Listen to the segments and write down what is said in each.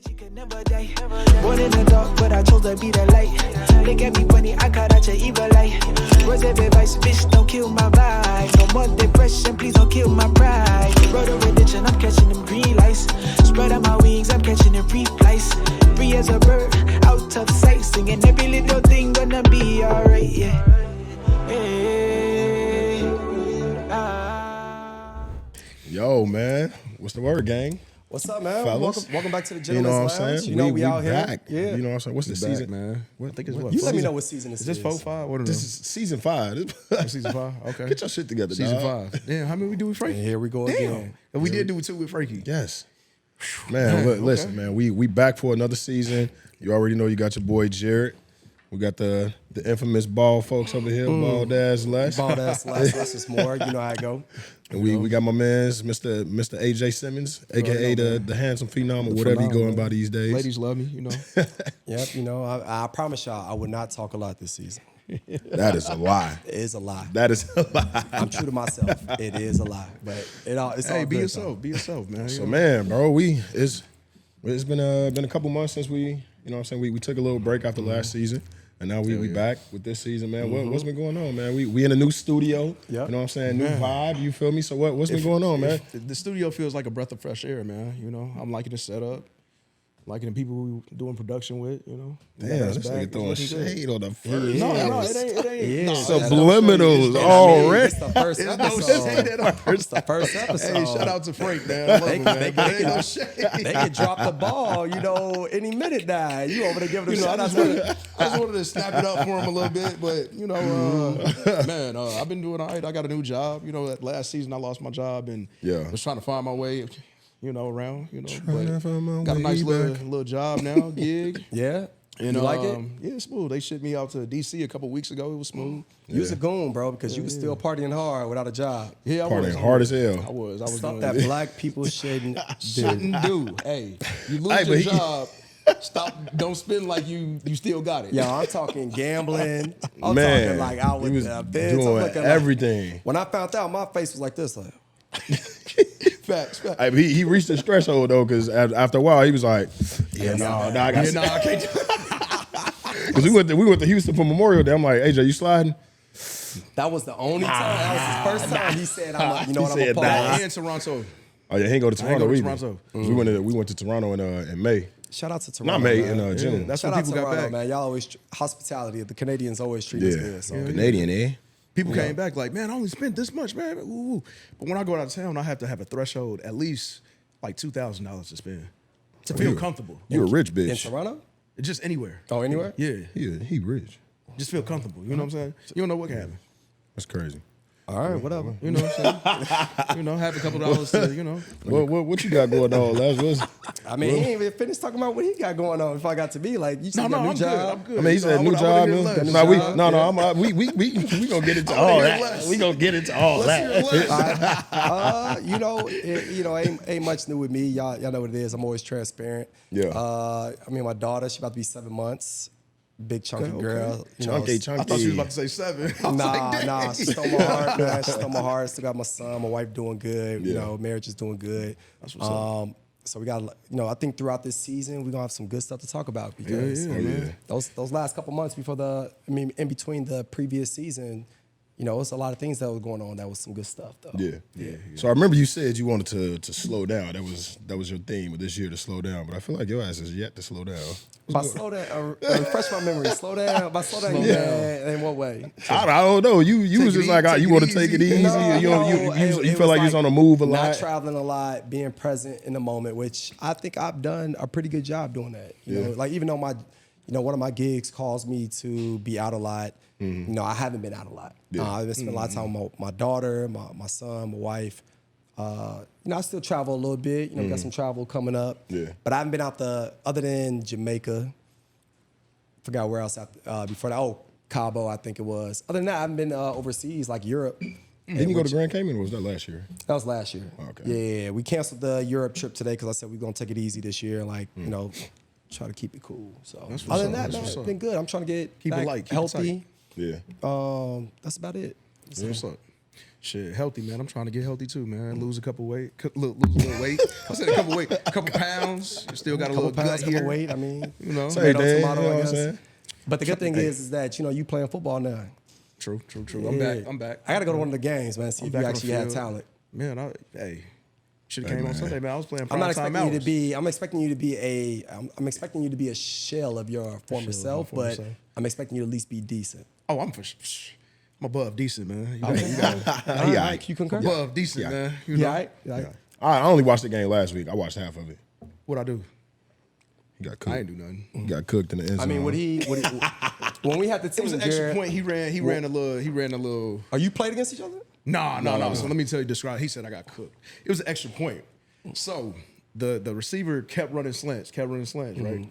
You can never die. Born in the dark, but I chose to be the light. Look at me funny, I caught out your evil light. Words of advice, bitch, don't kill my vibe. No more depression, please don't kill my pride. Road of religion, I'm catching them green lights. Spread out my wings, I'm catching them free flights. Free as a bird, out of sight. Singing every little thing gonna be alright, yeah. Hey, Yo, man, what's the word, gang? What's up, man? Fellas? Welcome back to the You Gentleman's know what I'm Lounge. saying? You know we out back. here. Yeah. You know what I'm saying? What's the We season, back, man? What? I think it's what? You let me season- know what season this Is this 4-5? What This is season 5. season 5? Okay. Get your shit together, Season dog. 5. Damn, how many we do with Frankie? And here we go Damn. again. And we did do 2 with Frankie. Yes. Man, listen, man, we back for another season. You already know you got your boy Jared. We got the infamous bald folks over here, bald ass Les. Bald ass less is more. You know how I go. And we got my man's Mr. AJ Simmons, aka the handsome phenom or whatever he going by these days. Ladies love me, you know. Yep, you know, I promise y'all I would not talk a lot this season. That is a lie. It is a lie. That is a lie. I'm true to myself. It is a lie. But it's all Hey, be good, yourself. though. Be yourself, man. So man, bro, it's been a couple months since we, you know what I'm saying, we took a little break after last season. And now we back with this season, man. What's been going on, man? We in a new studio. Yep. You know what I'm saying? New vibe, you feel me? So what's been going on, man? The studio feels like a breath of fresh air, man. You know, I'm liking the setup. Liking the people we doing production with, you know. Damn, this nigga throwing shade on the first. No, it ain't. Yeah. Subliminals already. It's the first There's episode. no shade at all. It's the first episode. Hey, shout out to Frank, man. I love him, man. But ain't no shade. They can drop the ball, you know, any minute now. You over there giving them You know, I shout just wanted to snap it up for him a little bit, but you know, man, I've been doing all right. I got a new job. You know, that last season I lost my job and was trying to find my way, you know, around. You know, to find my got a way nice back. little job now, gig. Yeah. And, You like it? Yeah, it's smooth. They shipped me out to DC a couple weeks ago. It was smooth. You was a goon, bro, because you was still partying hard without a job. Yeah, I Partying was. hard as hell. I was Stuff doing that it. black people shouldn't Shouldn't do. Hey, you lose Hey, your but job. Stop. Don't spend like you still got it. Yo, I'm talking gambling. I'm Man, talking like I he was was doing everything. When I found out, my face was like this. Like, Facts. Hey, but he reached his threshold though, because after a while he was like, I got I can't do Because we went to Houston for Memorial Day. I'm like, AJ, you sliding? that was the only time. That was his first time. He said, "You know He what? I'm said, a nah. pause." in Toronto. Oh yeah, he ain't go to I ain't Toronto go to either. Toronto. We went to Toronto in May. Shout out to Toronto. Not May, man. in June. That's Shout when out people to got Toronto, back. man. Y'all always hospitality. The Canadians always treat us good. So. Canadian, eh? People came back like, man, I only spent this much, man. Ooh. But when I go out of town, I have to have a threshold at least like $2,000 to spend to feel comfortable. You a rich In bitch. Toronto? Just anywhere. Oh, anywhere? Yeah. He rich. Just feel comfortable. You know what I'm saying? You don't know what can happen. That's crazy. All right, whatever. You know what I'm saying? You know, have a couple dollars to, you know. What you got going on, Les? I mean, he ain't even finished talking about what he got going on. If I got to be like, you said No, a new I'm job. good. I mean, he said new job. We gonna get into all that. We gonna get into all that. You know, ain't much new with me. Y'all know what it is. I'm always transparent. Yeah. I mean, my daughter, she about to be 7 months. Big chunky girl. You know, Chunky. I thought she was about to say 7. Nah, she stole my heart, man. She stole my heart. Still got my son, my wife doing good. You Yeah. know, marriage is doing good. That's what's up. So we got, I think throughout this season, we're gonna have some good stuff to talk about because those last couple months in between the previous season, it's a lot of things that was going on. That was some good stuff though. Yeah. So I remember you said you wanted to slow down. That was your theme with this year, to slow down. But I feel like your ass is yet to slow down. By slow down, refresh my memory. Slow down. By slow down, in what way? I don't know. You was just like, you want to take it easy. You feel like you're on the move a lot. Not traveling a lot, being present in the moment, which I think I've done a pretty good job doing that. You know, like even though one of my gigs calls me to be out a lot, I haven't been out a lot. I've spent a lot of time with my daughter, my son, my wife. I still travel a little bit. We got some travel coming up. Yeah. But I haven't been out other than Jamaica. Forgot where else before that. Oh, Cabo, I think it was. Other than that, I haven't been overseas, like Europe. Didn't you go to Grand Cayman, or was that last year? That was last year. Okay. Yeah, we canceled the Europe trip today because I said we're going to take it easy this year. Like, try to keep it cool. So other than that, man, it's been good. I'm trying to get Keep it back light, keep it healthy. Yeah. That's about it. That's what's up. Shit, healthy, man. I'm trying to get healthy too, man. Lose a couple weight, lose a little weight. I said a couple pounds. You still got a little gut here. Weight. I mean, you know, tomato, you know tomato, what I I'm guess. saying? But the good thing is that you playing football now. True. Yeah. I'm back. I got to go to one of the games, man. See if you actually have talent. Man, should have came on Sunday, man. I was playing I'm not prime time expecting you hours. to be. I'm expecting you to be a shell of your former self, but I'm expecting you to at least be decent. Oh, I'm above decent, man. You concur? Above decent, man. You Yeah, know? right. Yeah. I only watched the game last week. I watched half of it. What I do? He got cooked. I ain't do nothing. He got cooked in the end zone. I mean, when we had the It team, was an extra Jared, point. He ran a little. Are you played against each other? No. So let me describe. He said I got cooked. It was an extra point. So the receiver kept running slants, right?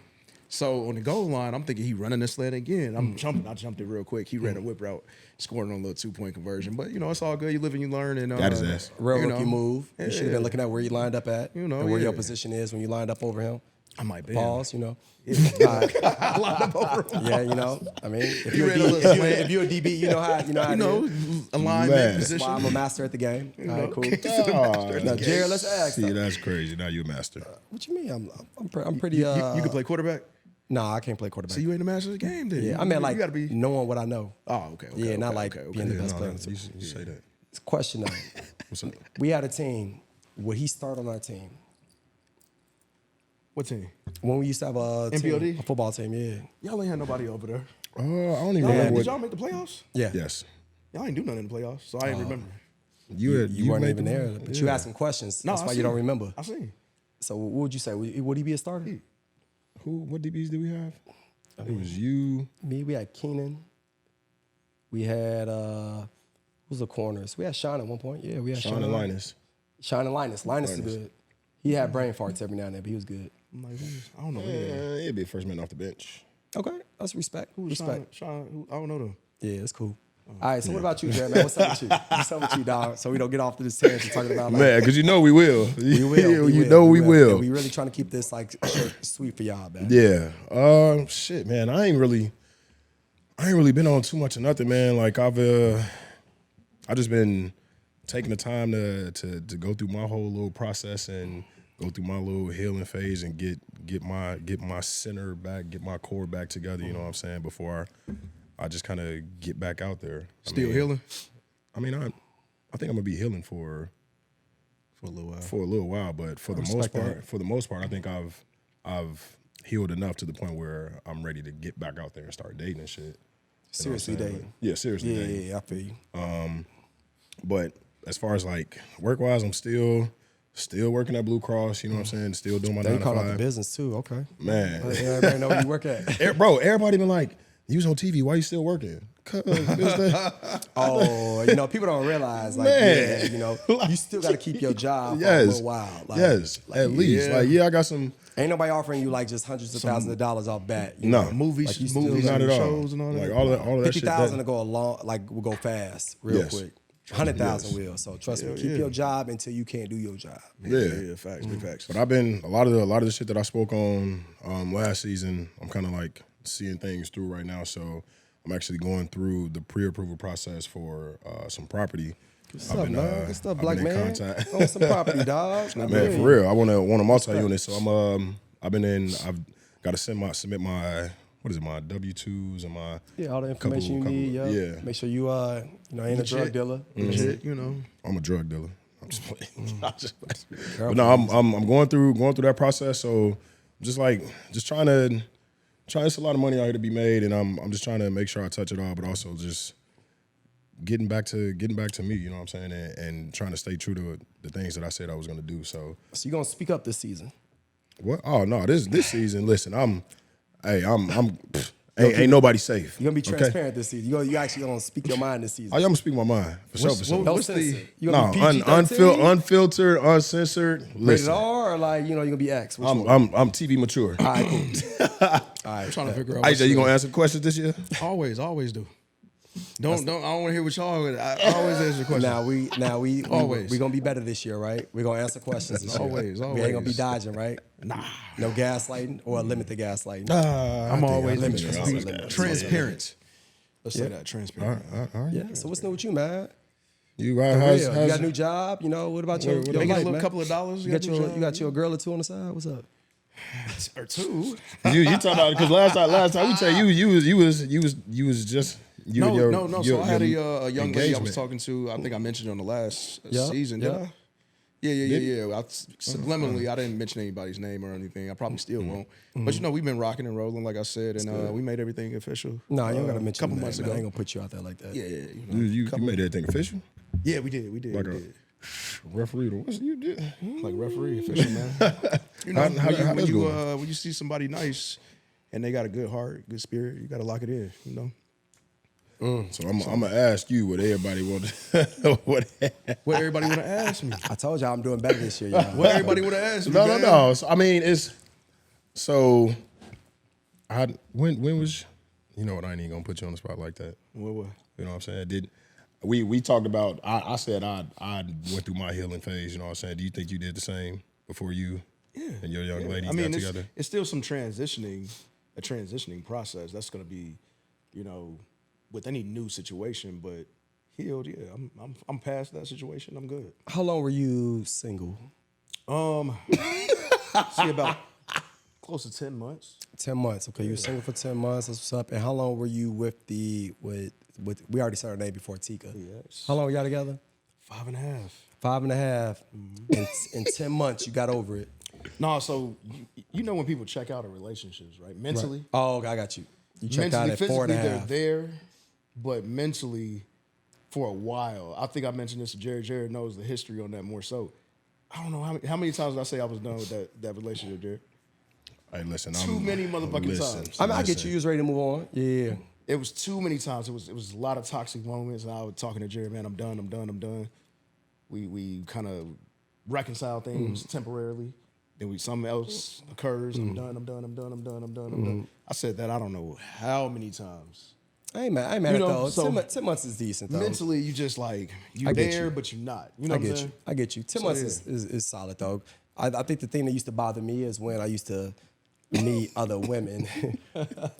So on the goal line, I'm thinking he running the slant again. I'm jumping. I jumped it real quick. He ran a whip route, scored on a little 2-point conversion. But it's all good. You live and you learn. And That is ass. Real rookie move. You should have been looking at where you lined up at, You know, and where your yeah. position is when you lined up over him. I might be. Pause. I lined up over him. Yeah, I mean, if you're ran a little if you're a DB, you know how it is. Alignment Man. That's position. why I'm a master at the game. All right, cool. Oh, Now, Jared, let's ask. see, that's crazy. Now you a master. What you mean? I'm pretty. You can play quarterback. Nah, I can't play quarterback. So you ain't the master of the game, then? Yeah, I mean, like you gotta be. knowing what I know. Oh, okay. Yeah, not like being the Yeah, best no, player. you say that. It's a question though. What's up? We had a team. Would he start on our team? What team? When we used to have a team, NPOD? a football team, yeah. Y'all ain't had nobody over there. I don't even Y'all, remember did what. y'all make the playoffs? Yeah. Yes. Y'all ain't do nothing in the playoffs, so I ain't remember. You weren't made even the- there, but you asking questions. No, That's I why you seen. don't remember. I seen. So what would you say? Would he be a starter? What DBs do we have? It was you. Me, we had Keenan. We had who's the corners? We had Sean at one point. Yeah, we had Sean and Linus. Sean and Linus. Linus is good. He had brain farts every now and then, but he was good. I'm like, I don't know. Who they are. He'd be a first man off the bench. Okay, that's respect. Respect. Sean, I don't know them. Yeah, it's cool. All right, so what about you, Jared, man? What's up with you? What's up with you, dog? So we don't get off to this tangent talking about like, Man, because you know we will. we will. You know we will. And we really trying to keep this like short, sweet for y'all, man. Yeah. Shit, man. I ain't really been on too much of nothing, man. Like I just been taking the time to go through my whole little process and go through my little healing phase and get my center back, get my core back together. You know what I'm saying? Before I just kind of get back out there. Still healing? I mean, I think I'm gonna be healing for For a little while. For a little while, but for the most part, I think I've healed enough to the point where I'm ready to get back out there and start dating and shit. You know what I'm Seriously saying? dating. Yeah, seriously dating. Yeah, I feel you. But as far as like work wise, I'm still working at Blue Cross. You know what I'm saying? Still doing my They 9 to call out the 5. business too. Okay. Man, Everybody know where you work at. Bro, everybody been like, you was on TV. Why you still working? 'Cause Oh, people don't realize, like, Man. you still got to keep your job for a yes, little while. Like, yes, at least. yeah. Like, yeah, I got some. Ain't nobody offering you like just hundreds of thousands of dollars off bat. You No. know? Movies, Like, you still movies, got Not at all. shows, and all that. Like all of that shit. 50,000 that- to go along, like will go fast, real Yes. quick. 100,000 Yes. will. So trust me, keep your job until you can't do your job. Yeah. Facts, big facts. But I've been a lot of the shit that I spoke on last season. I'm kind of like seeing things through right now. So I'm actually going through the pre-approval process for some property. Good stuff, man. Good stuff, black man. On some property, dog. Man, for real, I want a multi-unit. So I've got to submit my my W-2s and my all the information you need. yeah. Make sure you ain't a drug dealer. Legit, I'm a drug dealer. I'm just playing. But no, I'm going through that process. So just trying to. It's a lot of money out here to be made, and I'm just trying to make sure I touch it all, but also just getting back to me. You know what I'm saying, and trying to stay true to the things that I said I was going to do. So you're gonna speak up this season. what? Oh no, this season. Listen, ain't nobody safe. You're gonna be okay? transparent this season. You actually gonna speak your mind this season. Oh, yeah, I'm gonna speak my mind for sure. No What's censor. the- You No, gonna be PG-13? unfiltered, uncensored. Rated Listen, R, or like you're gonna be X? Which one? I'm TV mature. All right, cool. I'm trying to figure out. AJ, you gonna answer questions this year? always do. Don't. I don't want to hear what y'all. I always answer the question. Now we Always. we gonna be better this year, right? We're gonna answer questions this year. Always, We ain't gonna be always. dodging, right? Nah, No gaslighting or limit the gaslighting. I'm always limit. transparent. Let's say that transparent. All right. Yeah. So what's new with you, man? You For how's, real. how's, You got a new job? You know, what about your What- your Making a life, little man? couple of dollars. You got your girl or two on the side? What's up? or two. you talking about because last time we tell you was just you and your No. your- So I had a your young lady I was engagement. talking to. I think I mentioned it on the last Yeah, season. yeah. Did I? Yeah. Subliminally, I didn't mention anybody's name or anything. I probably still won't. But we've been rocking and rolling, like I said, and we made everything official. No, you don't gotta mention a couple the name, months man. ago. I ain't gonna put you out there like that. Yeah. You made everything official. Yeah, we did. Like a referee, what you did? Like referee official, man. You know, how that's going? when you see somebody nice and they got a good heart, good spirit, you got to lock it in. You know. So I'm gonna ask you what everybody wanted. What Everybody want to ask me? I told y'all I'm doing better this year, y'all. What everybody want to ask me? No. man? So, I mean, when was you know what? I ain't even gonna put you on the spot like that. What? You know what I'm saying? We talked about? I said I went through my healing phase. You know what I'm saying? Do you think you did the same before you and your young lady got together? It's still some transitioning process. That's going to be, with any new situation, but healed. Yeah, I'm past that situation. I'm good. How long were you single? See, about close to 10 months. 10 months. Okay, you were single for 10 months. That's what's up. And how long were you with we already said her name before, Tika. Yes. How long were y'all together? 5.5. 5.5. In 10 months, you got over it. No, so you know when people check out of relationships, right? Mentally. Right. Oh, okay, I got you. You checked out at physically, 4.5. they're there, but mentally, for a while. I think I mentioned this to Jared. Jared knows the history on that more so. I don't know how many times did I say I was done with that relationship, Jared? Hey, listen, Too many motherfucking times. I get you. You was ready to move on. Yeah. It was too many times. It was a lot of toxic moments. And I was talking to Jared, man, I'm done. We kind of reconcile things temporarily. Then something else occurs. I'm done. I said that I don't know how many times. I ain't mad at though. so 10 months is decent though. Mentally, you just like I get there, you. but you're not. You know what I'm saying? I get you. 10 months is solid though. I think the thing that used to bother me is when I used to meet other women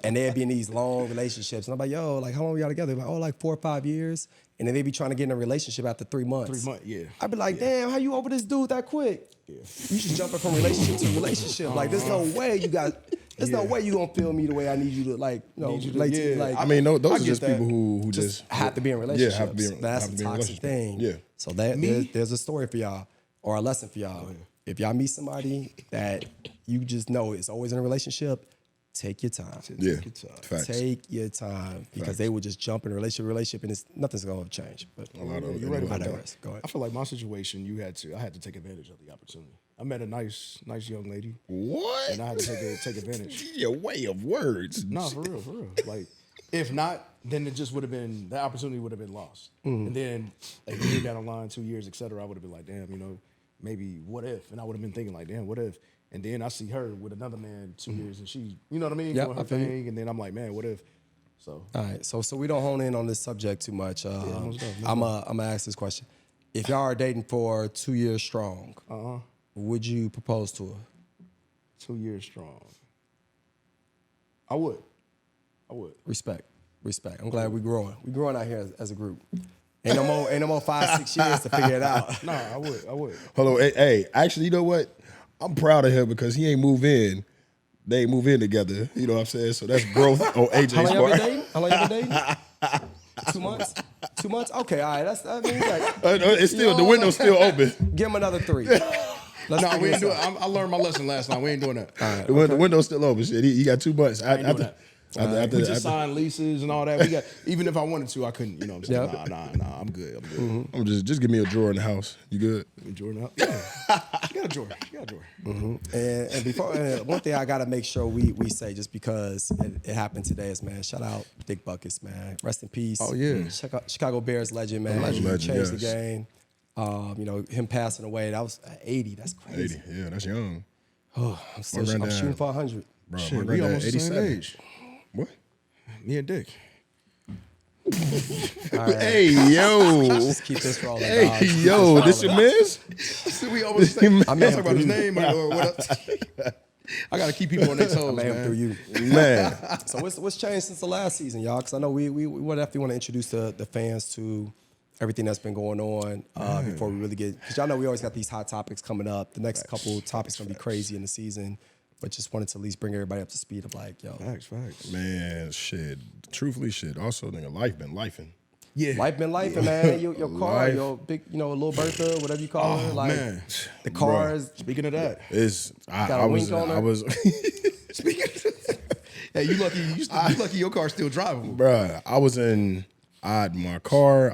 and they'd be in these long relationships. And I'm like, yo, like how long were y'all together? Like, like 4 or 5 years. And then they'd be trying to get in a relationship after 3 months. 3 months, yeah. I'd be like, damn, how you over this dude that quick? Yeah. You just jumping from relationship to relationship. Like, there's no way there's no way you gonna feel me the way I need you to, like, relate to me. Like, I mean, those are get just that. people who just have to be in relationships. Yeah, have to be That's have a to be in toxic relationship. thing. Yeah. So there's a story for y'all or a lesson for y'all. If y'all meet somebody that you just know is always in a relationship, take your time. Yeah. Facts. Take your time because they will just jump in a relationship and nothing's gonna change. But A lot of You're right I about digress. that. Go ahead. I feel like my situation, I had to take advantage of the opportunity. I met a nice young lady, What? and I had to take advantage. Your way of words. No, for real. Like, if not, then it just would have been, the opportunity would have been lost. And then a year down the line, 2 years, et cetera, I would have been like, damn, maybe what if? And I would have been thinking like, damn, what if? And then I see her with another man 2 years and she, you know what I mean? Yeah, Doing her I feel you. thing. And then I'm like, man, what if? So, All right, so we don't hone in on this subject too much. most definitely. I'm gonna ask this question: if y'all are dating for 2 years strong, would you propose to her? 2 years strong. I would. Respect. I'm glad we're growing. We're growing out here as a group. Ain't no more 5-6 years to figure it out. No, I would. Hold on. Hey, actually, you know what? I'm proud of him because he ain't move in. They ain't move in together. You know what I'm saying? So that's growth on AJ's How long y'all been part. dating? How long y'all been dating? 2 months? 2 months? Okay, all right. It's still the window's still open. Give him another 3. No, we ain't doing it. I learned my lesson last time. We ain't doing that. The window's still open. Shit, he got 2 months. We just signed leases and all that. We got, even if I wanted to, I couldn't. You know what I'm saying? Yeah. Nah, I'm good. I'm just give me a drawer in the house. You good? Jordan up. Yeah. You got a drawer. And before one thing I gotta make sure we say, just because it happened today, is, man, shout out Dick Buckets, man. Rest in peace. Oh, yeah. Chicago Bears legend, man. Legend, He changed the yes. game. Him passing away, that was 80. That's crazy. 80. Yeah, that's young. Oh, I'm granddad- shooting for 100. Bro, Shit, my we granddad, almost the same 87. age. What? Me and Dick. Hey, yo. Just keep this rolling, dog. Hey, Just keep yo, this this your rolling. man's? We almost the same. I I met talk him about his through name or what up. I got to keep people on their toes, I met him through man. you. Man. So what's changed since the last season, y'all? Because I know we definitely want to introduce the fans to everything that's been going on before we really get, because y'all know we always got these hot topics coming up. The next couple topics gonna be crazy in the season, but just wanted to at least bring everybody up to speed of like, yo. Facts. Man, shit. Truthfully, shit. Also, nigga, life been lifing. Yeah. Life been life, man. Your car, Life. your big, little Bertha, whatever you call her. Like, man. the cars. Speaking of that, Got a wink on her? I was speaking of, hey, you lucky your car's still drivable. bruh, I was in my car.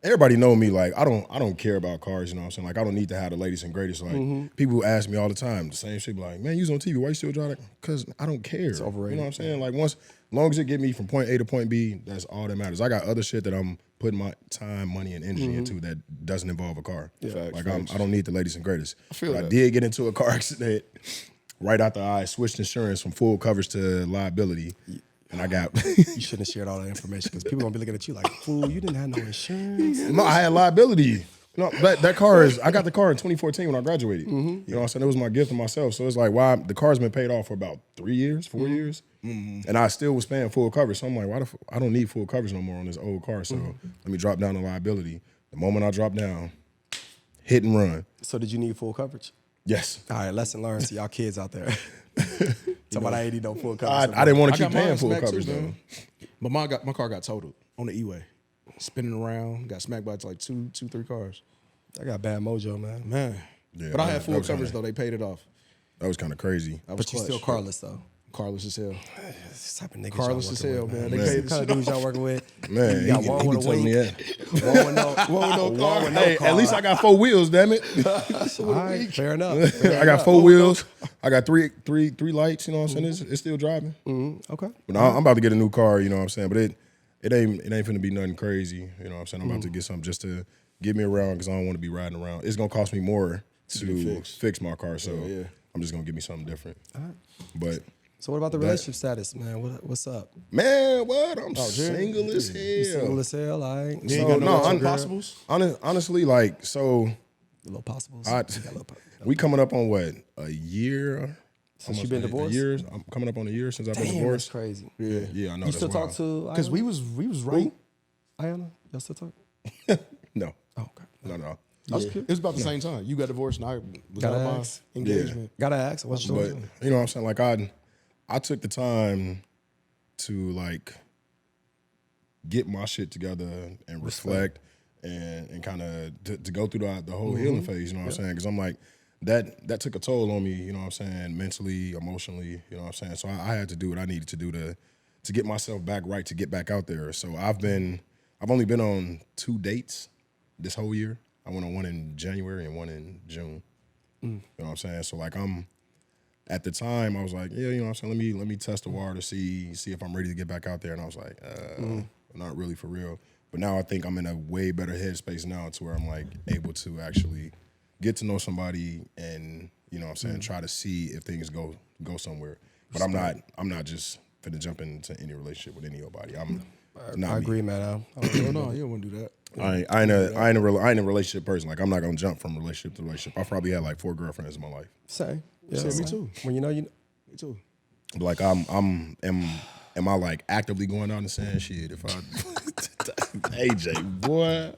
Everybody know me, like I don't care about cars, you know what I'm saying? Like I don't need to have the latest and greatest. Like people ask me all the time, the same shit, like, man, you was on TV, why you still driving? Because I don't care. It's overrated. You know what I'm saying? Like as long as it get me from point A to point B, that's all that matters. I got other shit that I'm putting my time, money, and energy into that doesn't involve a car. Facts, Like I don't need the latest and greatest. feel But I that. did get into a car accident right after I switched insurance from full coverage to liability. And I got You shouldn't have shared all that information because people gonna be looking at you like, fool, you didn't have no insurance. no, I had liability. No, that car is. I got the car in 2014 when I graduated. You know what I'm saying? It was my gift to myself. So it's like, why the car's been paid off for about 3 years, 4 years, and I still was paying full coverage. So I'm like, I don't need full coverage no more on this old car. So let me drop down the liability. The moment I drop down, hit and run. So did you need full coverage? Yes. All right, lesson learned to y'all kids out there. Somebody ain't need no full coverage. I didn't want to I keep got mine paying full smacked coverage too, though. man. But my car got totaled on the E-way, spinning around, got smacked by like two, 3 cars. I got bad mojo, man. Man, Yeah, but I that had full was coverage kinda- though. They paid it off. That was kind of crazy. I was But you still clutch. carless though. Carless as hell. This type of niggas Carless y'all as working hell, with, man. They Man. paid What the kind of shit dudes off. y'all working with? Man, You got he one be with a telling me wink, that. one with no, car. with no Hey, car. at least I got 4 wheels, damn it. All right, fair enough. Fair I got enough. 4 wheels. I got three lights. You know what I'm saying? It's still driving. Okay. But I'm about to get a new car. You know what I'm saying? But it ain't finna be nothing crazy. You know what I'm saying? I'm about to get something just to get me around because I don't want to be riding around. It's gonna cost me more to fix my car. So yeah. I'm just gonna give me something different. But So what about the relationship status, man? What's up? man, what? I'm single as hell. You single as hell, all right? You ain't So, got no no, impossibles? Honestly, like so. Little possibles. We coming up on what, a year? Since you Almost been a divorced? year. I'm coming up on a year since I've been Damn, that's divorced. crazy. Yeah, I know. You that's still talk wild. to Because we was right. Ayana? Y'all still talk? No, Oh, okay. no. It was about the same time. You got divorced and I was Gotta out of my ask. engagement. Gotta ask. What's your But you know what I'm saying? Like I took the time to like get my shit together and reflect and kind of to go through the whole healing phase. You know what I'm saying? Because I'm like that took a toll on me. You know what I'm saying? Mentally, emotionally. You know what I'm saying? So I had to do what I needed to do to get myself back right, to get back out there. So I've only been on 2 dates this whole year. I went on one in January and one in June. You know what I'm saying? So like at the time I was like, yeah, you know what I'm saying? Let me test the water to see if I'm ready to get back out there. And I was like, not really for real. But now I think I'm in a way better headspace now to where I'm like able to actually get to know somebody and, you know what I'm saying, try to see if things go somewhere. But I'm not just finna jump into any relationship with anybody. I agree, man. Oh, no, you don't want to do that. I ain't a relationship person. Like I'm not gonna jump from relationship to relationship. I probably had like 4 girlfriends in my life. Same. Yeah, me too. When you know, Me too. But like am I like actively going out and saying shit? If I AJ boy,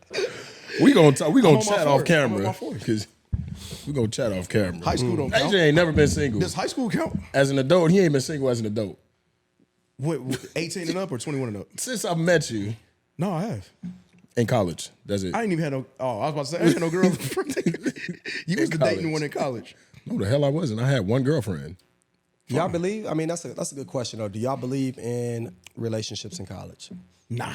we gonna I'm on chat my off fourth. I'm on camera my fourth. because we gonna chat off camera. High school don't count. AJ ain't never been single. Does high school count? As an adult, he ain't been single as an adult What, 18 and up or 21 and up? since I met you No, I have. in college. That's it. I ain't even had no. Oh, I was about to say I ain't had no girl. You was the dating college. one in college. No, the hell I wasn't. I had 1 girlfriend. do y'all believe? I mean, that's a good question though. Do y'all believe in relationships in college? Nah.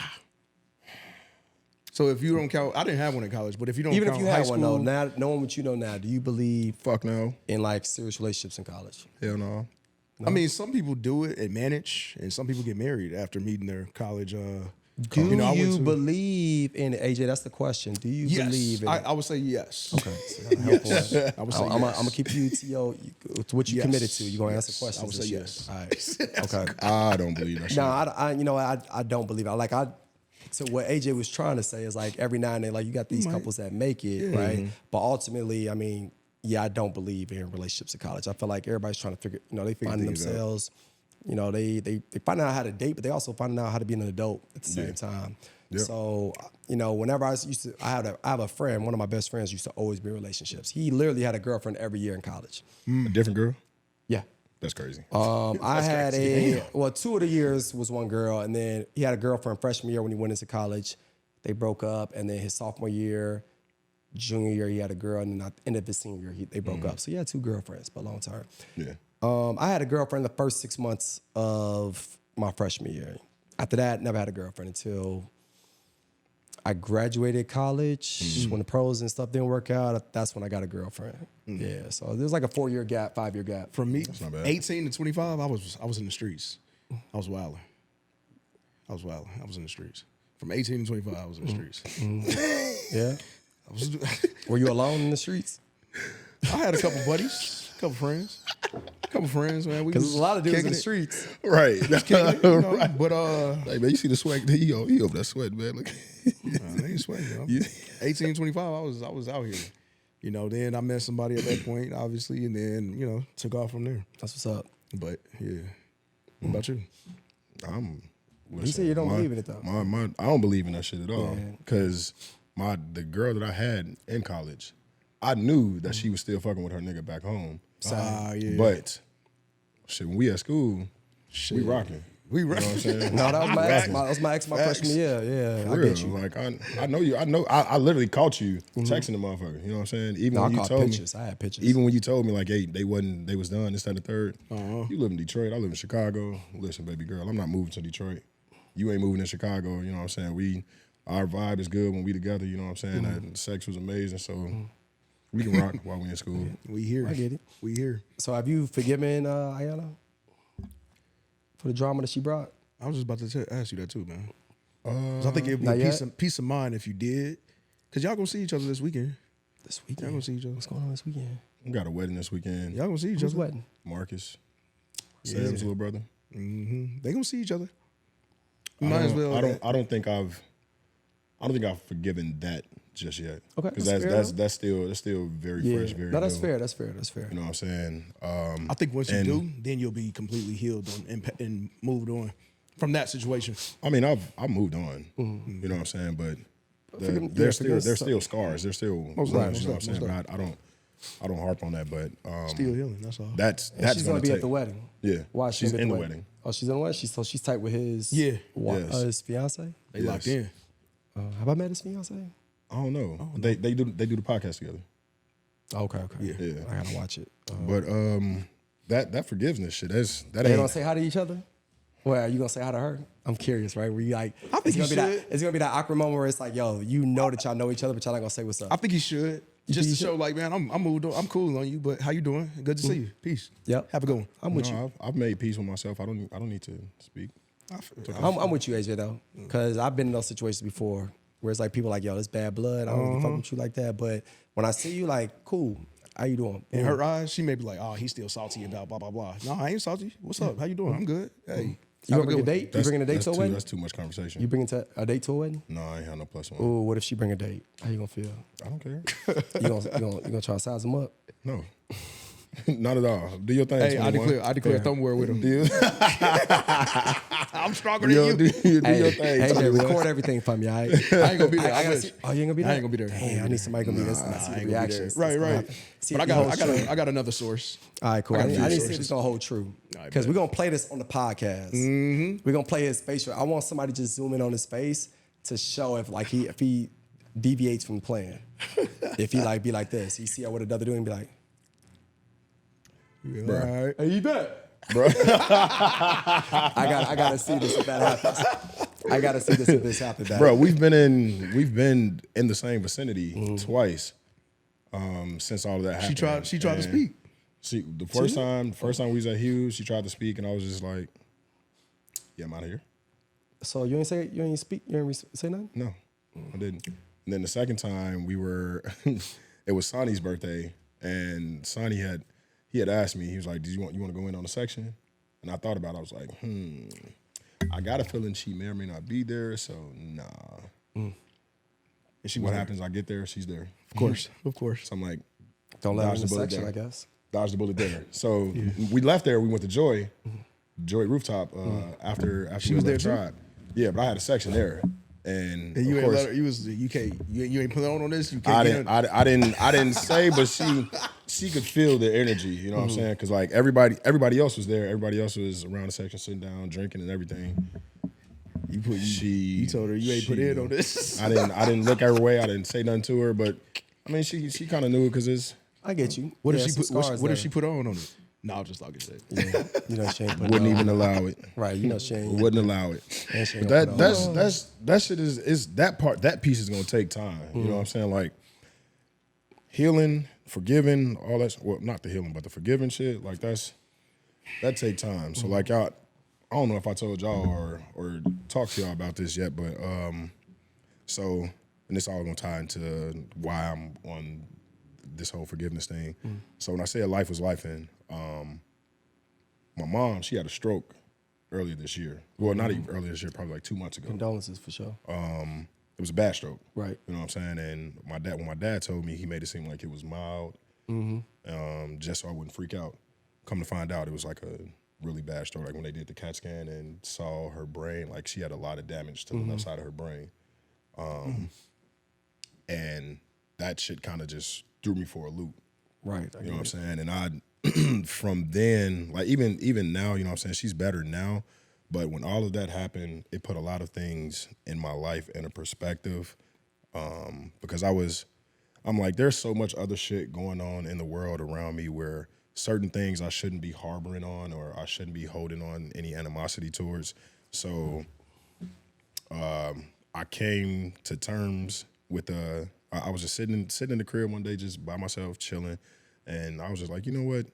So if you don't count, I didn't have one in college, but if you don't Even count if you high had school, one though, now knowing what you know now, do you believe Fuck no. in like serious relationships in college? Hell no. I mean, some people do it and manage, and some people get married after meeting their college. Do I you, went to- believe in it, AJ? That's the question. Do you Yes, believe in it? I would say yes. Okay, so that'll help us. I would say I'm yes. gonna keep you to what you Yes. committed to. You're gonna Yes. answer questions. I would this say year. yes. All right. Okay. I don't believe that shit. No, I don't believe it. So what AJ was trying to say is like every now and then, like you got these couples that make it, right? But ultimately, I mean, yeah, I don't believe in relationships in college. I feel like everybody's trying to figure, they finding things out. themselves. You know, they find out how to date, but they also finding out how to be an adult at the same time. Yep. So you know, whenever I have a friend, one of my best friends used to always be in relationships. He literally had a girlfriend every year in college. A different girl? Yeah. That's crazy. I had two of the years was one girl, and then he had a girlfriend freshman year when he went into college. They broke up, and then his sophomore year, junior year, he had a girl, and then at the end of his senior year, they broke up. So he had two girlfriends, but long term. Yeah. I had a girlfriend the first 6 months of my freshman year. After that, never had a girlfriend until I graduated college. When the pros and stuff didn't work out, that's when I got a girlfriend. Yeah, so there's like a 4-year gap, 5-year gap. For me, not bad. 18 to 25, I was in the streets. I was wilding. I was in the streets. From 18 to 25, I was in the streets. Yeah. Were you alone in the streets? I had a couple buddies, a couple friends, man. Because there's a lot of dudes in the streets. Right. Right. But hey, man, you see the sweat? He over there sweating, man. Look. I ain't sweating. You know? 18, 25, I was out here. You know, then I met somebody at that point, obviously, and then, you know, took off from there. That's what's up. But yeah. What about you? You say you don't believe in it though. I don't believe in that shit at all. Because the girl that I had in college, I knew that she was still fucking with her nigga back home. Yeah. But shit, when we at school, we rocking. You know what I'm saying? No, that was my ex my freshman year. Yeah, For I real. get you. Like I know you. I literally caught you texting the motherfucker. You know what I'm saying? Even No, when I you caught told pictures. me, I had pictures. even when you told me like, hey, they was done. This, that, and the third. You live in Detroit. I live in Chicago. Listen, baby girl, I'm not moving to Detroit. You ain't moving to Chicago. You know what I'm saying? Our vibe is good when we together. You know what I'm saying? That sex was amazing. So we can rock while we in school. We here. I get it. We here. So have you forgiven Ayana for the drama that she brought? I was just about to ask you that too, man. 'Cause I think it'd be Not a yet? peace of mind if you did. Because y'all gonna see each other this weekend. This Y'all weekend. gonna see each other. What's going on this weekend? We got a wedding this weekend. Y'all gonna see each Who's other. wedding? Marcus, Sam's little brother. They gonna see each other. I Might as don't- well. I don't think I've forgiven that just yet. Okay, because that's fair, that's still very fresh, very No, that's new. fair. That's fair. That's fair. You know what I'm saying? I think once you do, then you'll be completely healed and moved on from that situation. I mean, I've moved on. You know what I'm saying? But Forgive- there's yeah, still scars. There's still wounds, you know what I'm saying? But I don't harp on that. But Still healing. That's all. that's And she's gonna be take, at the wedding. Yeah, Why is she she's gonna be in at the the wedding. Oh, she's in the wedding. She's tight with his Yeah. Yes. his fiance. They locked in. Have I met his fiance? I don't know. They do the podcast together. Okay. Yeah. I gotta watch it. But that forgiveness shit, that They ain't. don't say hi to each other. Well, are you gonna say hi to her? I'm curious, right? Where you like? I think it's you gonna be that. should. It's gonna be that awkward moment where it's like, yo, you know that y'all know each other, but y'all not gonna say what's up. I think he should. Just you to show, like, man, I'm moved on. I'm cool on you, but how you doing? Good to see you. Peace. Yep. Have a good one. I'm with you. I've made peace with myself. I don't need to speak. I'm with you, AJ, though, because I've been in those situations before where it's like people like, yo, this bad blood. I don't really fuck with you like that. But when I see you, like, cool. How you doing? In her eyes, she may be like, oh, he's still salty about blah, blah, blah. No, I ain't salty. What's up? How you doing? I'm good. Hey. You have gonna bring a good one. date? You bringing a date to a wedding? That's too much conversation. You bringing a date to a wedding? No, I ain't have no plus one. Ooh, what if she bring a date? How you gonna feel? I don't care. You gonna try to size them up? No, not at all. Do your thing. Hey, I 21. declare thumbwear with him. I'm stronger than Yo, you. do your thing. AJ, record everything for me, all right? I ain't gonna be there. I I gotta wish. see. Oh, you ain't gonna be there? I ain't gonna be there. Damn, I need somebody gonna be there. I see the reactions. Right, right. See But if it holds true. I got another source. All right, cool. I got I need a few to see if sources. it's gonna hold true. I Because bet. we're gonna play this on the podcast. We're gonna play his facial. I want somebody to just zoom in on his face to show if he deviates from the plan. If he like be like this, he see what another doing and be like, All right. "Hey, you bet, bro. I gotta see this if that happens. I gotta see this if this happens, Bro, we've been in the same vicinity twice since all of that happened. She tried to speak. The first time we was at Hughes, she tried to speak, and I was just like, "Yeah, I'm out of here." So you ain't say say nothing? No, I didn't. And then the second time we were, it was Sonny's birthday, and Sonny had asked me. He was like, "Did you want to go in on a section?" And I thought about it. I was like, I got a feeling she may or may not be there, so nah. And what happens? I get there, she's there. Of course. So I'm like, Don't let her in the Dodge the bullet section, there. I guess. dodge the bullet there. So we left there. We went to Joy Rooftop after She we was there left too? Tribe. Yeah, but I had a section there. And you of ain't course, let her, you ain't put on this. You can't. I didn't say, but she could feel the energy. You know what I'm saying? Because like everybody else was there. Everybody else was around the section, sitting down, drinking, and everything. You told her you ain't put in on this. I didn't look her way. I didn't say nothing to her, but I mean, she kind of knew it because it's. I get you. What Yeah, did she some put? scars What did there. she put on it? No, I'm just talking shit. Yeah. You know she ain't put Wouldn't no- even allow it. Right, you know she ain't. Wouldn't allow it. And she But ain't put no- that shit is that piece is gonna take time. You know what I'm saying? Like healing, forgiving, all that. Well, not the healing, but the forgiving shit. Like that take time. So like I don't know if I told y'all or talked to y'all about this yet, but so and this all gonna tie into why I'm on this whole forgiveness thing. So when I said life was life in, my mom, she had a stroke earlier this year. Well, not even earlier this year, probably like 2 months ago. Condolences for sure. It was a bad stroke. Right. You know what I'm saying? And when my dad told me, he made it seem like it was mild, just so I wouldn't freak out. Come to find out, it was like a really bad stroke. Like when they did the CAT scan and saw her brain, like she had a lot of damage to the left side of her brain. And that shit kind of just threw me for a loop. Right. You know what I'm saying? And I, from then, like even now, you know what I'm saying? She's better now. But when all of that happened, it put a lot of things in my life in a perspective. Because I'm like, there's so much other shit going on in the world around me where certain things I shouldn't be harboring on or I shouldn't be holding on any animosity towards. So I came to terms with I was just sitting in the crib one day just by myself chilling, and I was just like, you know what?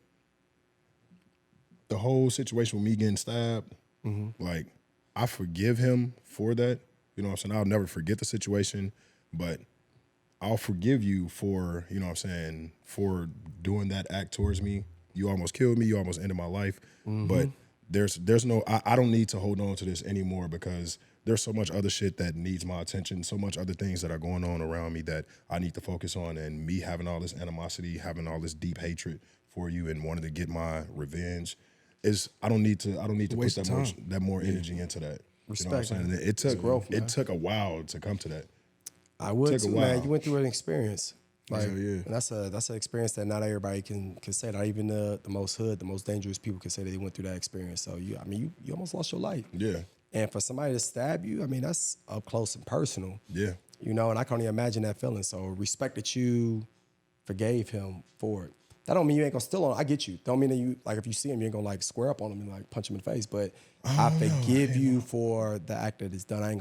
The whole situation with me getting stabbed, like I forgive him for that. You know what I'm saying? I'll never forget the situation, but I'll forgive you for, you know what I'm saying, for doing that act towards me. You almost killed me. You almost ended my life. But there's no, I don't need to hold on to this anymore because there's so much other shit that needs my attention, so much other things that are going on around me that I need to focus on. And me having all this animosity, having all this deep hatred for you and wanting to get my revenge I don't need to put that more energy into that. Respect, you know what I'm saying? man. It took growth, man. it took a while to come to that. I would Took a too, while. man. You went through an experience. Like, Yeah, yeah. and that's an experience that not everybody can say. Not even the most hood, the most dangerous people can say that they went through that experience. So you almost lost your life. Yeah. And for somebody to stab you, I mean, that's up close and personal. Yeah. You know, and I can't even imagine that feeling. So respect that you forgave him for it. That don't mean you ain't gonna still on. I get you. Don't mean that you like if you see him, you ain't gonna like square up on him and like punch him in the face. But I forgive you for the act that is done. I'm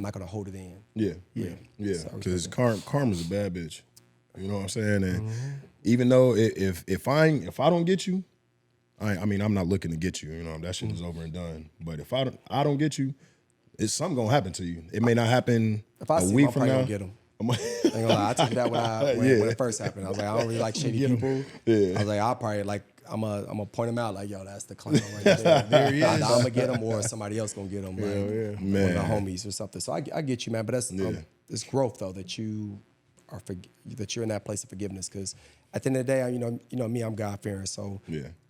not gonna hold it in. Yeah. Yeah. Yeah. So, Because karma's a bad bitch. You know what I'm saying? And even though if I don't get you, I mean I'm not looking to get you. You know that shit is over and done. But if I don't get you, it's something gonna happen to you. It may not happen if I a see him, week I'm from probably now. gonna get him. I ain't gonna lie. I took that when it first happened. I was like, I don't really like shady people. Yeah. I was like, I'll probably like I'm gonna point him out like, yo, that's the clown right there. There he is. I'm gonna get him, or somebody else gonna get him, like one of the Man. homies or something. So I get you, man. But that's it's growth though that you are that you're in that place of forgiveness. Because at the end of the day, you know me, I'm God fearing, so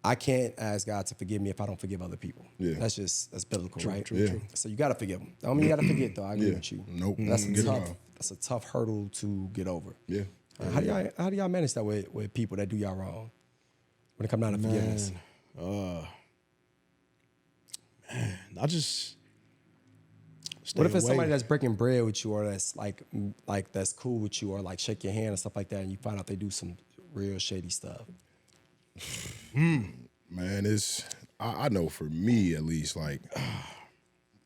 I can't ask God to forgive me if I don't forgive other people. Yeah. That's biblical, right? True. So you gotta forgive them. I don't mean you gotta forget though. I agree with you. Nope. That's a tough hurdle to get over. Yeah. How do y'all manage that with people that do y'all wrong when it comes down to forgiveness? I just stay What if it's away. somebody that's breaking bread with you, or that's like that's cool with you, or like shake your hand and stuff like that, and you find out they do some real shady stuff? Man, I know for me at least, like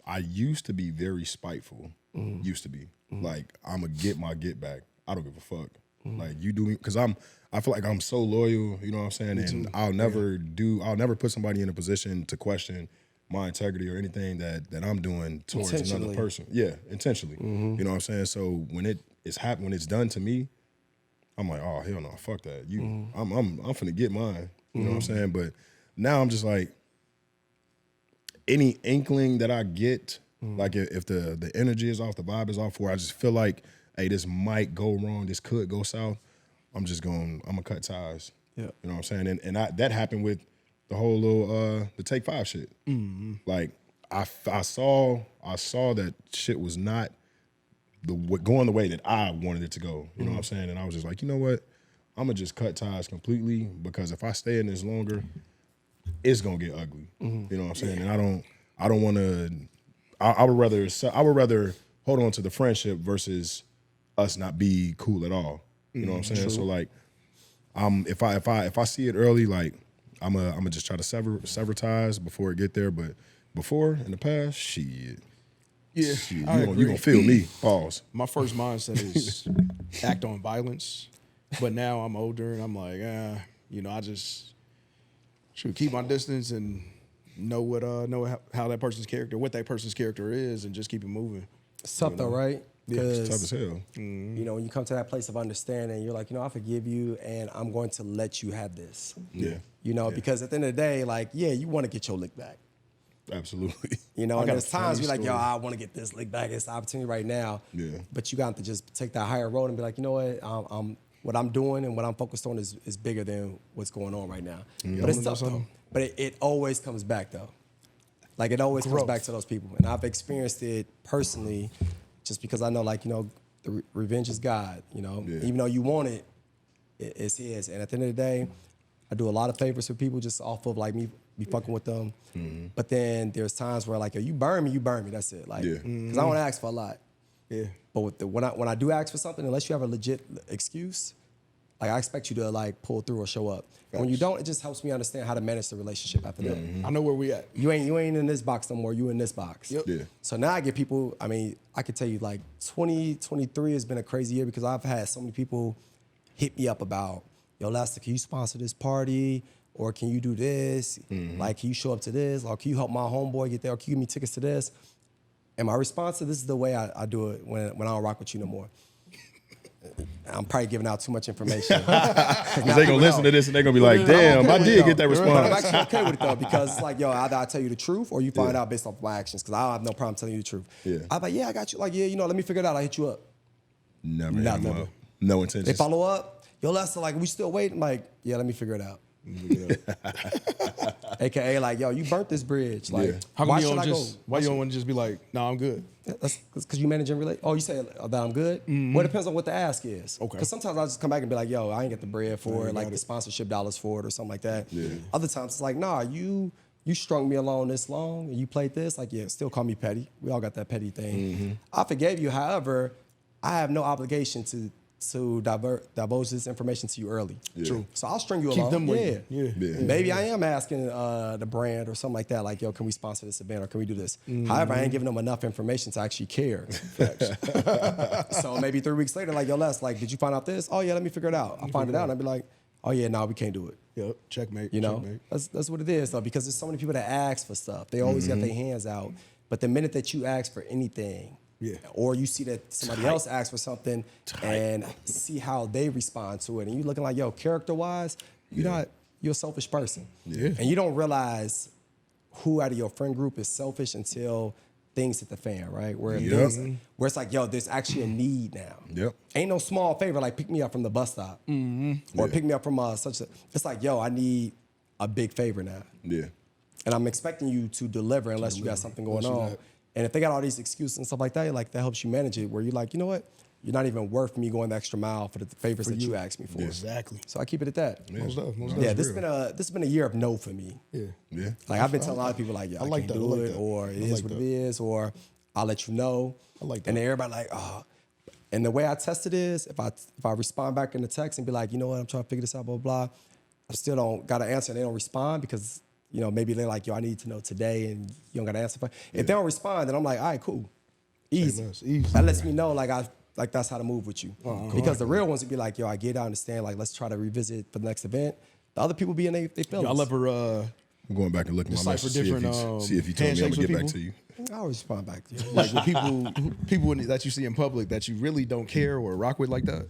I used to be very spiteful. Used to be. Like I'm gonna get my get back. I don't give a fuck. Like you do me because I feel like I'm so loyal, you know what I'm saying? And I'll never put somebody in a position to question my integrity or anything that I'm doing towards another person. Yeah, intentionally. You know what I'm saying? So when it's done to me, I'm like, oh hell no, fuck that. I'm finna get mine. You know what I'm saying? But now I'm just like, any inkling that I get, like if the energy is off, the vibe is off, where I just feel like, hey, this might go wrong, this could go south, I'm gonna cut ties. Yeah. You know what I'm saying? And that happened with the whole little the Take 5 shit. Like I saw that shit was not going the way that I wanted it to go. You know what I'm saying? And I was just like, you know what? I'm gonna just cut ties completely because if I stay in this longer, it's gonna get ugly. You know what I'm saying? And I don't want to. I would rather hold on to the friendship versus us not be cool at all. You know what I'm saying? True. So like, if I see it early, like I'm gonna just try to sever ties before it get there. But before in the past, shit. Yeah, Shit, you gonna feel me. Pause. My first mindset is act on violence, but now I'm older and I'm like, I just should keep my distance and know how that person's character, what that person's character is, and just keep it moving. It's tough though, right? Yeah, it's tough as hell. You know, when you come to that place of understanding, you're like, I forgive you, and I'm going to let you have this. Yeah. You know, because at the end of the day, like, yeah, you want to get your lick back. Absolutely. You know, and there's times you're like, story. I want to get this lick back. It's the opportunity right now. Yeah. But you got to just take that higher road and be like, you know what? What I'm doing and what I'm focused on is bigger than what's going on right now. But it's tough though. But it always comes back though. Like it always comes back to those people. And I've experienced it personally just because I know the revenge is God, even though you want it, it's his. And at the end of the day, I do a lot of favors for people just off of like me be fucking with them. But then there's times where like, you burn me, that's it. Like, because I don't ask for a lot. Yeah. But when I do ask for something, unless you have a legit excuse, like I expect you to like pull through or show up. And when you don't, it just helps me understand how to manage the relationship after that. I know where we at. You ain't in this box no more. You in this box. Yep. Yeah. So now I get people. I mean, I could tell you like 2023 has been a crazy year because I've had so many people hit me up about, yo, Lester, can you sponsor this party? Or can you do this? Like, can you show up to this? Or can you help my homeboy get there? Or can you give me tickets to this? And my response to this is the way I do it when I don't rock with you no more. I'm probably giving out too much information. Because they gonna listen to this and they gonna be like, damn, I did get that But I'm response. actually okay with it though, because it's like, yo, either I tell you the truth or you find out based off my actions, because I don't have no problem telling you the truth. Yeah. I'm like, yeah, I got you. Like, yeah, let me figure it out. I'll hit you up. Never. Never. No intentions. They follow up. Yo, Lester, like, we still waiting? Like, yeah, let me figure it out. AKA, like, yo, you burnt this bridge. Like, How come why you should don't I just, go? why you don't want to just be like, no, I'm good? That's because you manage and relate. Oh, you say that I'm good? Well, it depends on what the ask is. Okay. Because sometimes I'll just come back and be like, yo, I ain't get the bread for it, like the sponsorship dollars for it or something like that. Yeah. Other times it's like, nah, you strung me along this long and you played this. Like, yeah, still call me petty. We all got that petty thing. I forgave you. However, I have no obligation to divulge this information to you early. Yeah. True. So I'll string you Keep along. them with you. Yeah. Maybe I am asking the brand or something like that, like, yo, can we sponsor this event or can we do this? However, I ain't giving them enough information to actually care. So maybe 3 weeks later, like, yo, Les, like, did you find out this? Oh, yeah, let me figure it out. I find it out and I'd be like, oh, yeah, no, we can't do it. Yep, checkmate. Checkmate. That's what it is, though, because there's so many people that ask for stuff. They always got their hands out. But the minute that you ask for anything, or you see that somebody else asks for something and see how they respond to it, and you looking like, yo, character-wise, you're a selfish person. Yeah. And you don't realize who out of your friend group is selfish until things hit the fan, right? Where it's like, yo, there's actually a need now. Yep. Ain't no small favor like pick me up from the bus stop or pick me up from it's like, yo, I need a big favor now. Yeah. And I'm expecting you to deliver unless you got something going on. And if they got all these excuses and stuff like that, like that helps you manage it where you're like, you know what? You're not even worth me going the extra mile for the favors that you asked me for. Exactly. So I keep it at that. Yeah. Most definitely. Yeah, this has been a year of no for me. Yeah. Like I've been telling a lot of people like, yeah, I like can't that. do I like it, that. or it I is like what that. it is, or I'll let you know. I like that. And then everybody like, oh. And the way I test it is, if I respond back in the text and be like, you know what, I'm trying to figure this out, blah, blah, blah, I still don't got to answer and they don't respond because, maybe they're like, yo, I need to know today and you don't got to answer. If they don't respond, then I'm like, all right, cool. Easy. Easy. That lets me know like that's how to move with you. Because the real ones would be like, yo, I get it, I understand, like let's try to revisit for the next event. The other people be in they feelings. Y'all ever I'm going back and looking at my Decipher message, different, see if you told me I'm handshakes gonna get with back to you. I always respond back to you. like with people that you see in public that you really don't care or rock with like that,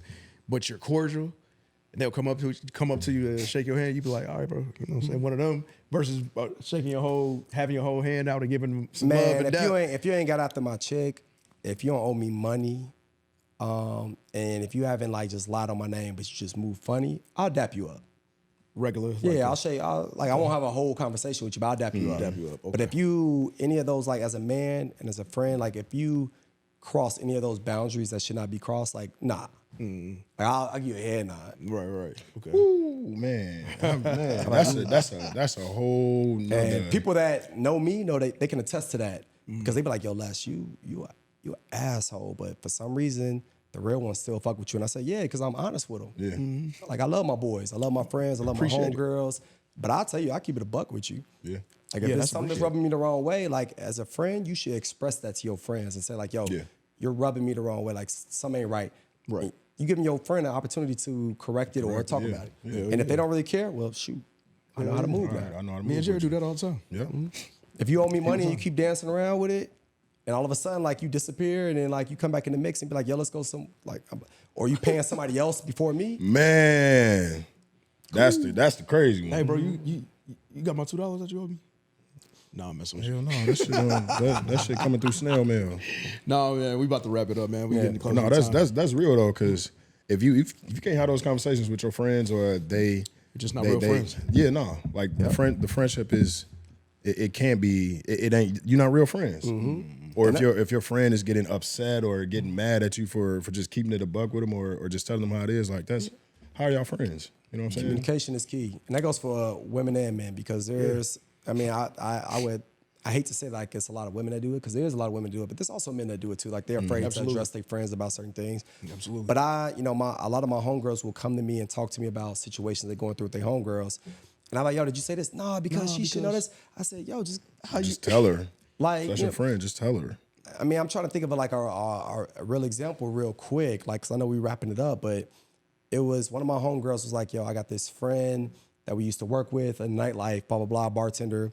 but you're cordial, and they'll come up to you and shake your hand. You be like, all right, bro, you know what I'm saying? One of them versus having your whole hand out and giving them some love Man, and dap. if you ain't got after my chick, if you don't owe me money, and if you haven't like just lied on my name, but you just move funny, I'll dap you up. Regular. Yeah, I'll show you. I won't have a whole conversation with you, but I'll dap you up. Dap you up, But okay. if you, any of those, like as a man and as a friend, like if you cross any of those boundaries that should not be crossed, like, nah. Like, I'll give you a head nod. Right. Okay. Ooh, man, that's a whole nother. And people that know me know they can attest to that because they be like, yo, Les, you an asshole, but for some reason the real ones still fuck with you. And I say, yeah, because I'm honest with them. Yeah. Like, I love my boys, I love my friends, I love my homegirls, but I'll tell you, I keep it a buck with you. Yeah. Like, if there's something that's rubbing me the wrong way, like, as a friend, you should express that to your friends and say, like, yo, you're rubbing me the wrong way. Like, something ain't right. Right. You giving your friend an opportunity to correct it or talk about it. Yeah. And if they don't really care, well, shoot, I know how to move now. I know how to move. Me and Jerry do that all the time. Yeah. If you owe me money and you keep dancing around with it, and all of a sudden, like, you disappear, and then, like, you come back in the mix and be like, yo, let's go or you paying somebody else before me. Man, that's the crazy one. Hey, bro, you got my $2 that you owe me? Nah, I'm messing with you. Hell no, that shit coming through snail mail. No, man, we about to wrap it up, man. We getting close. No, that's real though, because if you can't have those conversations with your friends or you're just not real friends. Yeah, no, like the friendship is it can't be it ain't, you're not real friends. Or if your friend is getting upset or getting mad at you for just keeping it a buck with them or just telling them how it is, like, that's how are y'all friends? You know what I'm saying? Communication is key, and that goes for women and men, because there's, I mean, I hate to say like it's a lot of women that do it, because there is a lot of women that do it, but there's also men that do it too. Like, they're afraid to address their friends about certain things. Absolutely. But a lot of my homegirls will come to me and talk to me about situations they're going through with their homegirls, and I'm like, yo, did you say this? No, because she should know this. I said, yo, just tell her. Like, That's your friend. Just tell her. I mean, I'm trying to think of like our real example real quick, like, because I know we're wrapping it up, but it was one of my homegirls was like, yo, I got this friend that we used to work with in nightlife, blah, blah, blah, bartender.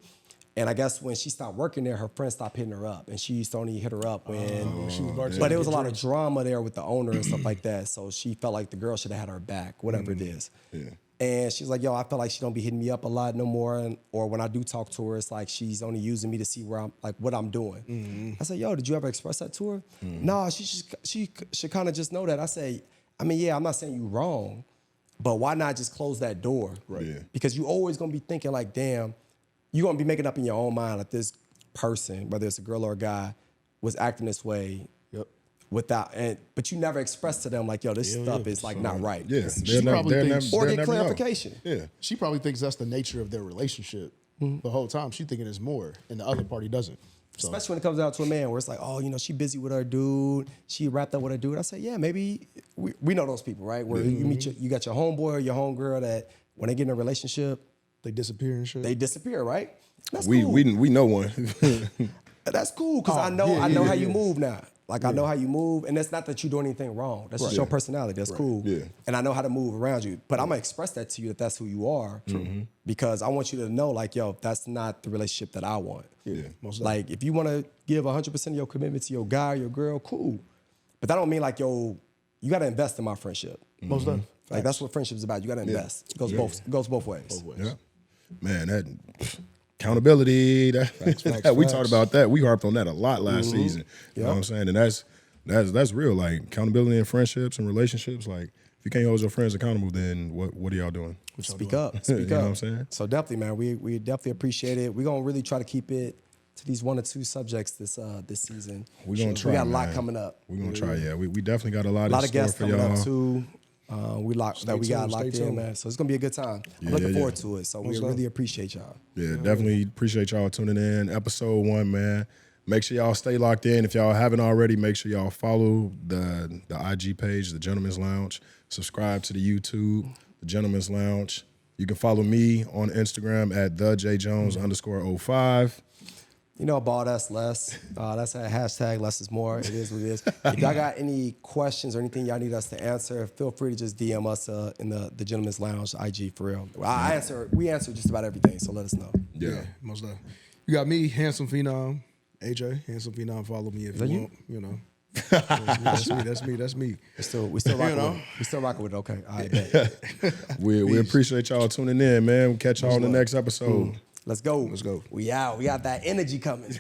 And I guess when she stopped working there, her friend stopped hitting her up. And she used to only hit her up when she was bartending. But there was a lot of drama there with the owner and stuff like that. So she felt like the girl should have had her back, whatever it is. Yeah. And she's like, yo, I feel like she don't be hitting me up a lot no more. Or when I do talk to her, it's like she's only using me to see where I'm, like, what I'm doing. I said, yo, did you ever express that to her? No, she should kind of just know that. I say, I mean, yeah, I'm not saying you wrong, but why not just close that door? Right. Yeah. Because you always gonna be thinking like, damn, you're gonna be making up in your own mind that this person, whether it's a girl or a guy, was acting this way. But you never express to them like, yo, this stuff is like not right. Yeah, or get clarification. Yeah, she probably thinks that's the nature of their relationship the whole time. She thinking it's more, and the other party doesn't. So. Especially when it comes down to a man where it's like, oh, she busy with her dude, she wrapped up with her dude. I say, yeah, maybe we know those people, right? Where you got your homeboy or your homegirl that when they get in a relationship, they disappear and shit. They disappear, right? That's we cool. we know one. That's cool, because I know how you move now. Like, I know how you move, and it's not that you do anything wrong. That's just your personality. That's cool. Yeah. And I know how to move around you. But I'm going to express that to you that that's who you are, because I want you to know, like, yo, that's not the relationship that I want. Yeah. Like, if you want to give 100% of your commitment to your guy or your girl, cool. But that don't mean, like, yo, you got to invest in my friendship. Most definitely. Like, that's what friendship is about. You got to invest. It goes both ways. Yeah. Man, that accountability, we talked about that. We harped on that a lot last season. You know what I'm saying? And that's real. Like, accountability in friendships and relationships. Like, if you can't hold your friends accountable, then what are y'all doing? Speak up. You know what I'm saying? So definitely, man, we definitely appreciate it. We're gonna really try to keep it to these 1 or 2 subjects this season. We're gonna try. We got a lot coming up. We're gonna try. Yeah, we definitely got a lot of in guests store for coming y'all. up too. We got locked in, man. So it's gonna be a good time. I'm looking forward to it. So we really appreciate y'all. Yeah, definitely appreciate y'all tuning in. Episode 1, man. Make sure y'all stay locked in. If y'all haven't already, make sure y'all follow the IG page, The Gentleman's Lounge. Subscribe to the YouTube, The Gentleman's Lounge. You can follow me on Instagram at thejjones_05. You know about us, Les. That's a hashtag, less is more. It is what it is. If y'all got any questions or anything y'all need us to answer, feel free to just DM us in the Gentleman's Lounge IG, for real. We answer just about everything, so let us know. Yeah. Most definitely. You got me, Handsome Phenom, AJ, Handsome Phenom. Follow me if you want. You know. That's me. We still rocking with it. We still rocking with it. Okay. All right, bet. We appreciate y'all tuning in, man. We'll catch y'all on the next episode. Let's go. Let's go. We out. We got that energy coming.